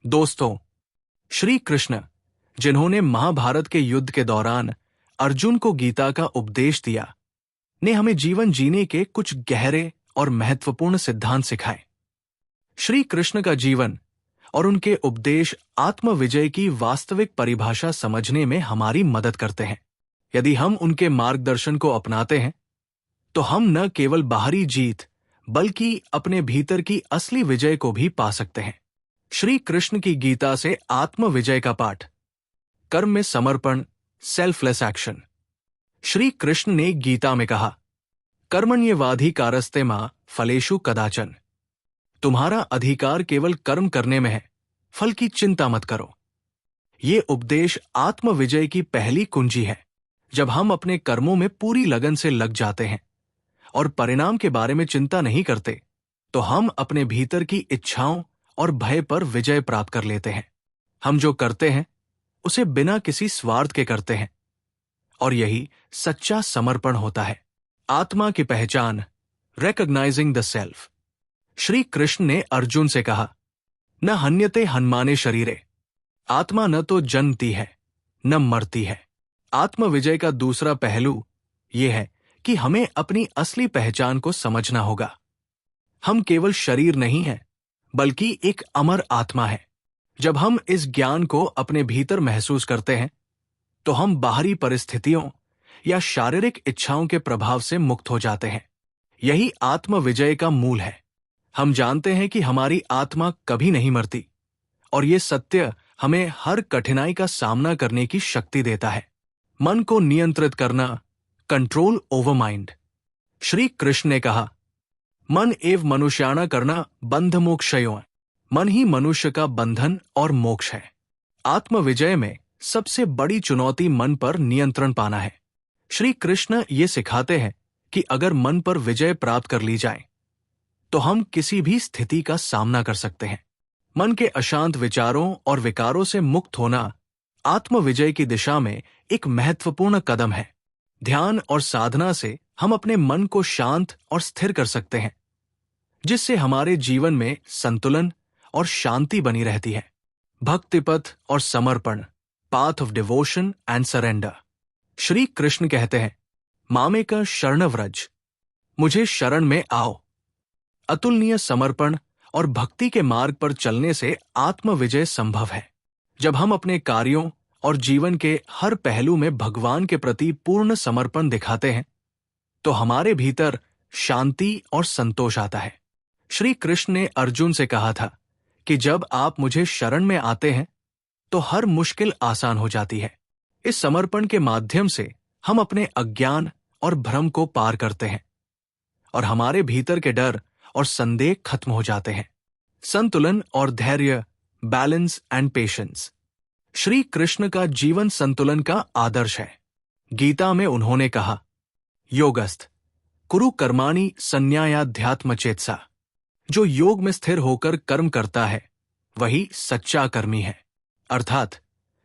दोस्तों, श्री कृष्ण, जिन्होंने महाभारत के युद्ध के दौरान अर्जुन को गीता का उपदेश दिया, ने हमें जीवन जीने के कुछ गहरे और महत्वपूर्ण सिद्धांत सिखाए। श्री कृष्ण का जीवन और उनके उपदेश आत्मविजय की वास्तविक परिभाषा समझने में हमारी मदद करते हैं। यदि हम उनके मार्गदर्शन को अपनाते हैं, तो हम न केवल बाहरी जीत बल्कि अपने भीतर की असली विजय को भी पा सकते हैं। श्री कृष्ण की गीता से आत्मविजय का पाठ। कर्म में समर्पण, सेल्फलेस एक्शन। श्री कृष्ण ने गीता में कहा, कर्मण्येवाधिकारस्ते मा फलेषु कदाचन। तुम्हारा अधिकार केवल कर्म करने में है, फल की चिंता मत करो। ये उपदेश आत्मविजय की पहली कुंजी है। जब हम अपने कर्मों में पूरी लगन से लग जाते हैं और परिणाम के बारे में चिंता नहीं करते, तो हम अपने भीतर की इच्छाओं और भय पर विजय प्राप्त कर लेते हैं। हम जो करते हैं उसे बिना किसी स्वार्थ के करते हैं, और यही सच्चा समर्पण होता है। आत्मा की पहचान, recognising the self. Shri Krishna ने अर्जुन से कहा, न हन्यते हन्माने शरीरे। आत्मा न तो जन्मती है न मरती है। आत्मविजय का दूसरा पहलू यह है कि हमें अपनी असली पहचान को समझना होगा। हम केवल शरीर नहीं हैं, बल्कि एक अमर आत्मा है। जब हम इस ज्ञान को अपने भीतर महसूस करते हैं, तो हम बाहरी परिस्थितियों या शारीरिक इच्छाओं के प्रभाव से मुक्त हो जाते हैं। यही आत्मविजय का मूल है। हम जानते हैं कि हमारी आत्मा कभी नहीं मरती, और ये सत्य हमें हर कठिनाई का सामना करने की शक्ति देता है। मन को नियंत्रित करना, control over mind. Shri Krishna ने कहा, मन एव मनुष्याणा करना बंध मोक्षयों। मन ही मनुष्य का बंधन और मोक्ष है। आत्मविजय में सबसे बड़ी चुनौती मन पर नियंत्रण पाना है। श्री कृष्ण ये सिखाते हैं कि अगर मन पर विजय प्राप्त कर ली जाए, तो हम किसी भी स्थिति का सामना कर सकते हैं। मन के अशांत विचारों और विकारों से मुक्त होना आत्मविजय की दिशा में एक महत्वपूर्ण कदम है। ध्यान और साधना से हम अपने मन को शांत और स्थिर कर सकते हैं, जिससे हमारे जीवन में संतुलन और शांति बनी रहती है। भक्तिपथ और समर्पण, path of devotion and surrender. Shri Krishna कहते हैं, मामेक शरणव्रज, मुझे शरण में आओ। अतुलनीय समर्पण और भक्ति के मार्ग पर चलने से आत्मविजय संभव है। जब हम अपने कार्यों और जीवन के हर पहलू में भगवान के प्रति पूर्ण समर्पण दिखाते हैं, तो हमारे भीतर शांति और संतोष आता है। श्री कृष्ण ने अर्जुन से कहा था कि जब आप मुझे शरण में आते हैं, तो हर मुश्किल आसान हो जाती है। इस समर्पण के माध्यम से हम अपने अज्ञान और भ्रम को पार करते हैं, और हमारे भीतर के डर और संदेह खत्म हो जाते हैं। संतुलन और धैर्य, balance and patience. Shri Krishna का जीवन संतुलन का आदर्श है। गीता में उन्होंने कहा, योगस्थ कुरु कर्माणि संन्यायाध्यात्म चेतसा। जो योग में स्थिर होकर कर्म करता है, वही सच्चा कर्मी है। अर्थात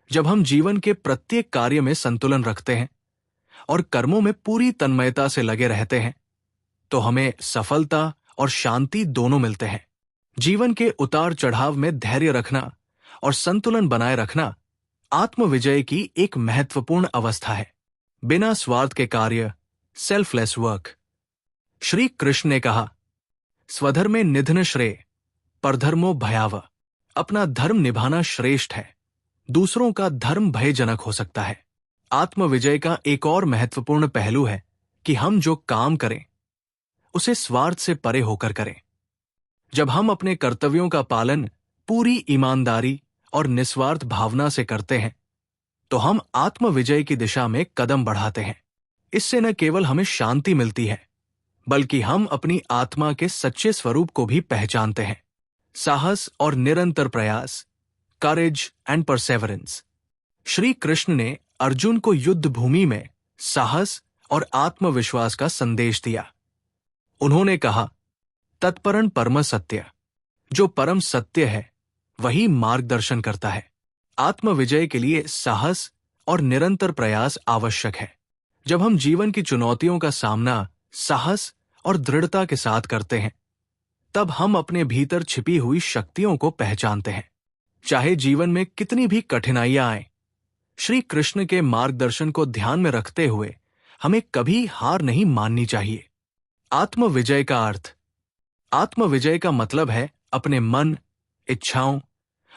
जब हम जीवन के प्रत्येक कार्य में संतुलन रखते हैं और कर्मों में पूरी तन्मयता से लगे रहते हैं, तो हमें सफलता और शांति दोनों मिलते हैं। जीवन के उतार चढ़ाव में धैर्य रखना और संतुलन बनाए रखना आत्मविजय की एक महत्वपूर्ण अवस्था है। बिना स्वार्थ के कार्य, सेल्फलेस वर्क। श्री कृष्ण ने कहा, स्वधर्मे निधन श्रेय, परधर्मो भयावह। अपना धर्म निभाना श्रेष्ठ है, दूसरों का धर्म भयजनक हो सकता है। आत्मविजय का एक और महत्वपूर्ण पहलू है कि हम जो काम करें, उसे स्वार्थ से परे होकर करें। जब हम अपने कर्तव्यों का पालन पूरी ईमानदारी और निस्वार्थ भावना से करते हैं, तो हम आत्मविजय की दिशा में कदम बढ़ाते हैं। इससे न केवल हमें शांति मिलती है, बल्कि हम अपनी आत्मा के सच्चे स्वरूप को भी पहचानते हैं। साहस और निरंतर प्रयास, courage and Perseverance. Shri Krishna ने अर्जुन को युद्ध भूमि में साहस और आत्मविश्वास का संदेश दिया। उन्होंने कहा, तत्परं परम सत्य। जो परम सत्य है, वही मार्गदर्शन करता है। आत्मविजय के लिए साहस और निरंतर प्रयास आवश्यक है। जब हम जीवन की चुनौतियों का सामना साहस और दृढ़ता के साथ करते हैं, तब हम अपने भीतर छिपी हुई शक्तियों को पहचानते हैं। चाहे जीवन में कितनी भी कठिनाइयां आए, श्री कृष्ण के मार्गदर्शन को ध्यान में रखते हुए हमें कभी हार नहीं माननी चाहिए। आत्मविजय का अर्थ। आत्मविजय का मतलब है अपने मन, इच्छाओं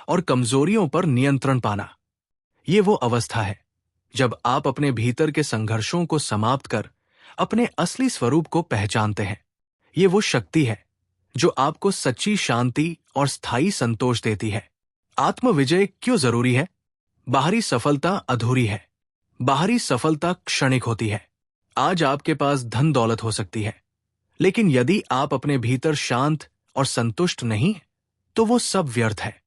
और कमजोरियों पर नियंत्रण पाना। ये वो अवस्था है जब आप अपने भीतर के संघर्षों को समाप्त कर अपने असली स्वरूप को पहचानते हैं। ये वो शक्ति है जो आपको सच्ची शांति और स्थायी संतोष देती है। आत्मविजय क्यों जरूरी है? बाहरी सफलता अधूरी है। बाहरी सफलता क्षणिक होती है। आज आपके पास धन दौलत हो सकती है, लेकिन यदि आप अपने भीतर शांत और संतुष्ट नहीं, तो वो सब व्यर्थ है।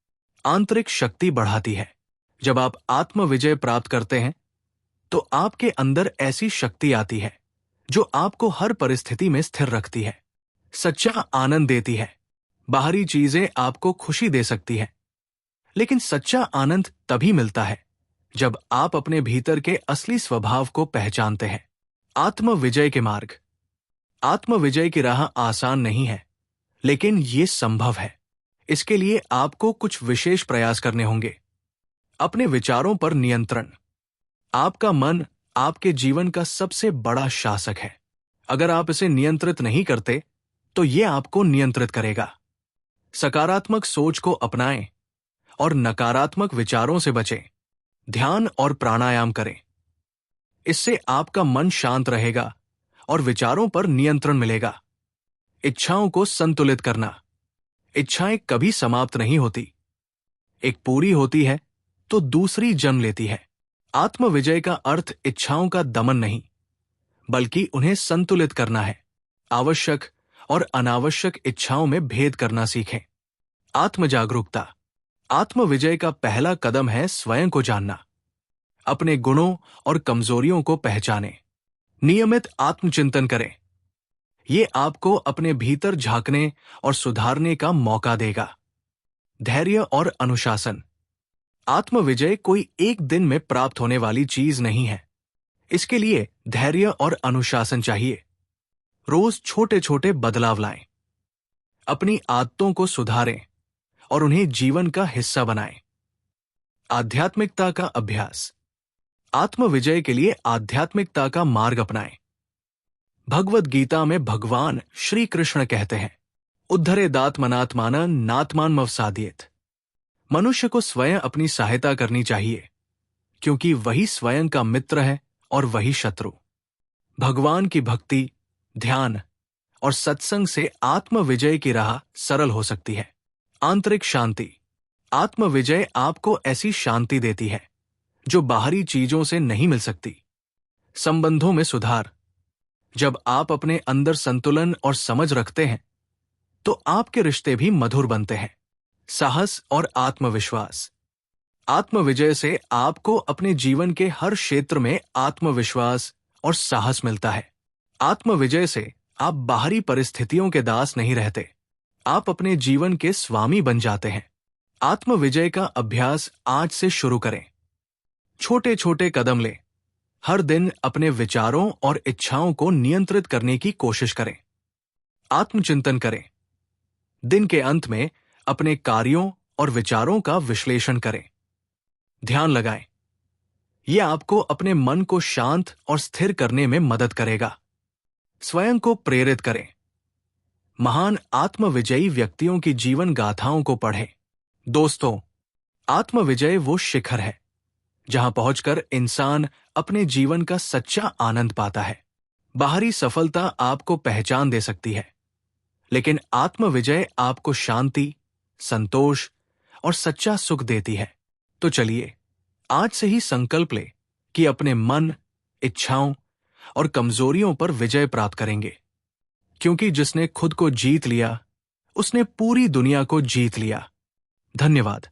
आंतरिक शक्ति बढ़ाती है। जब आप आत्मविजय प्राप्त करते हैं, तो आपके अंदर ऐसी शक्ति आती है जो आपको हर परिस्थिति में स्थिर रखती है, सच्चा आनंद देती है। बाहरी चीजें आपको खुशी दे सकती है, लेकिन सच्चा आनंद तभी मिलता है जब आप अपने भीतर के असली स्वभाव को पहचानते हैं। आत्मविजय के मार्ग। आत्मविजय की राह आसान नहीं है, लेकिन ये संभव है। इसके लिए आपको कुछ विशेष प्रयास करने होंगे। अपने विचारों पर नियंत्रण। आपका मन आपके जीवन का सबसे बड़ा शासक है। अगर आप इसे नियंत्रित नहीं करते, तो ये आपको नियंत्रित करेगा। सकारात्मक सोच को अपनाएं और नकारात्मक विचारों से बचें। ध्यान और प्राणायाम करें। इससे आपका मन शांत रहेगा और विचारों पर नियंत्रण मिलेगा। इच्छाओं को संतुलित करना। इच्छाएं कभी समाप्त नहीं होती। एक पूरी होती है तो दूसरी जन्म लेती है। आत्मविजय का अर्थ इच्छाओं का दमन नहीं, बल्कि उन्हें संतुलित करना है। आवश्यक और अनावश्यक इच्छाओं में भेद करना सीखें। आत्मजागरूकता। आत्मविजय का पहला कदम है स्वयं को जानना। अपने गुणों और कमजोरियों को पहचानें। नियमित आत्मचिंतन करें। ये आपको अपने भीतर झांकने और सुधारने का मौका देगा। धैर्य और अनुशासन। आत्मविजय कोई एक दिन में प्राप्त होने वाली चीज नहीं है। इसके लिए धैर्य और अनुशासन चाहिए। रोज छोटे छोटे बदलाव लाएं। अपनी आदतों को सुधारें और उन्हें जीवन का हिस्सा बनाएं। आध्यात्मिकता का अभ्यास। आत्मविजय के लिए आध्यात्मिकता का मार्ग अपनाएं। भगवद गीता में भगवान श्री कृष्ण कहते हैं, उद्धरेदात्मनात्मानं नात्मानमवसादयेत्। मनुष्य को स्वयं अपनी सहायता करनी चाहिए, क्योंकि वही स्वयं का मित्र है और वही शत्रु। भगवान की भक्ति, ध्यान और सत्संग से आत्मविजय की राह सरल हो सकती है। आंतरिक शांति। आत्मविजय आपको ऐसी शांति देती है जो बाहरी चीजों से नहीं मिल सकती। संबंधों में सुधार। जब आप अपने अंदर संतुलन और समझ रखते हैं, तो आपके रिश्ते भी मधुर बनते हैं। साहस और आत्मविश्वास। आत्मविजय से आपको अपने जीवन के हर क्षेत्र में आत्मविश्वास और साहस मिलता है। आत्मविजय से आप बाहरी परिस्थितियों के दास नहीं रहते। आप अपने जीवन के स्वामी बन जाते हैं। आत्मविजय का अभ्यास आज से शुरू करें। छोटे छोटे कदम लें। हर दिन अपने विचारों और इच्छाओं को नियंत्रित करने की कोशिश करें। आत्मचिंतन करें। दिन के अंत में अपने कार्यों और विचारों का विश्लेषण करें। ध्यान लगाएं। यह आपको अपने मन को शांत और स्थिर करने में मदद करेगा। स्वयं को प्रेरित करें। महान आत्मविजयी व्यक्तियों की जीवन गाथाओं को पढ़ें। दोस्तों, आत्मविजय वो शिखर है जहां पहुंचकर इंसान अपने जीवन का सच्चा आनंद पाता है। बाहरी सफलता आपको पहचान दे सकती है, लेकिन आत्मविजय आपको शांति, संतोष और सच्चा सुख देती है। तो चलिए आज से ही संकल्प ले कि अपने मन, इच्छाओं और कमजोरियों पर विजय प्राप्त करेंगे, क्योंकि जिसने खुद को जीत लिया, उसने पूरी दुनिया को जीत लिया। धन्यवाद।